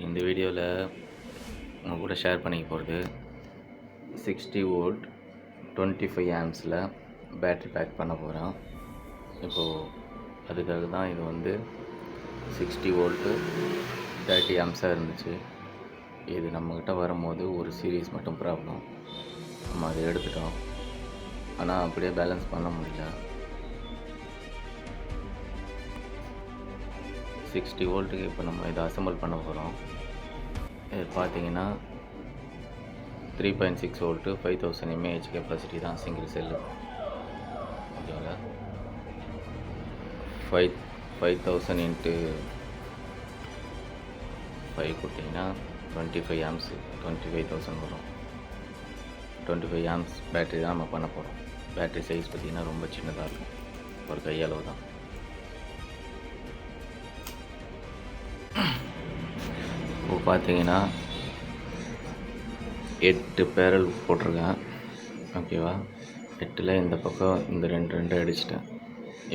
இந்த வீடியோவில் உங்கள் கூட ஷேர் பண்ணிக்க போகிறது 60 வோல்ட் 25 ஆம்ஸில் பேட்ரி பேக் பண்ண போகிறோம். இப்போது அதுக்காக தான் இது வந்து 60 வோல்ட்டு 30 ஆம்ஸாக இருந்துச்சு. இது நம்மக்கிட்ட வரும்போது ஒரு சீரீஸ் மட்டும் ப்ராப்ளம், நம்ம அதை எடுத்துட்டோம். ஆனால் அப்படியே பேலன்ஸ் பண்ண முடியல. 60 வோல்ட்டுக்கு இப்போ நம்ம இதை அசம்பிள் பண்ண போகிறோம். இது பார்த்தீங்கன்னா 3.6 வோல்ட்டு 5000 mAh கெப்பாசிட்டி தான் சிங்கிள் செல்லு. ஓகேங்களா, 5000 இன்ட்டு 5 கொடுத்தீங்கன்னா 25 ஆம்ஸ் 25,000 வரும். 25 ஆம்ஸ் பேட்டரி தான் நம்ம பண்ண போகிறோம். பேட்டரி சைஸ் பார்த்திங்கன்னா ரொம்ப சின்னதாக இருக்கும், ஒரு கையளவு தான். இப்போ பார்த்தீங்கன்னா 8 பேரல் போட்டிருக்கேன். ஓகேவா, 8ல் இந்த பக்கம் இந்த ரெண்டு அடிச்சிட்டேன்.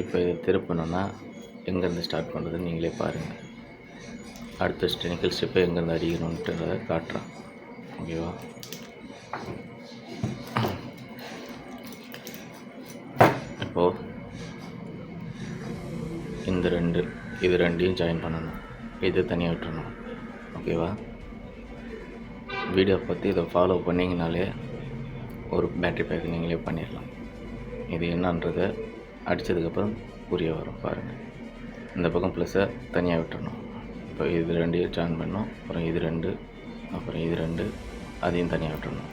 இப்போ இதை திருப்பணுன்னா எங்கேருந்து ஸ்டார்ட் பண்ணுறதுன்னு நீங்களே பாருங்கள். அடுத்த டெக்னிக்கல் ஸ்டெப்பை எங்கேருந்து அடிக்கணுன்றதை காட்டுறேன். ஓகேவா, இப்போது இது ரெண்டையும் ஜாயின் பண்ணணும், இது தனியாக விட்டுறணும். ஓகேவா, வீடியோ பார்த்து இதை ஃபாலோ பண்ணிங்கனாலே ஒரு பேட்ரி பேக் நீங்களே பண்ணிடலாம். இது என்னன்றதை அடித்ததுக்கப்புறம் புரிய வரும் பாருங்கள். இந்த பக்கம் ப்ளஸ்ஸை தனியாக விட்டுறணும். இப்போ இது ரெண்டையும் ஜாயின் பண்ணணும். அப்புறம் இது ரெண்டு அதையும் தனியாக விட்டுறணும்.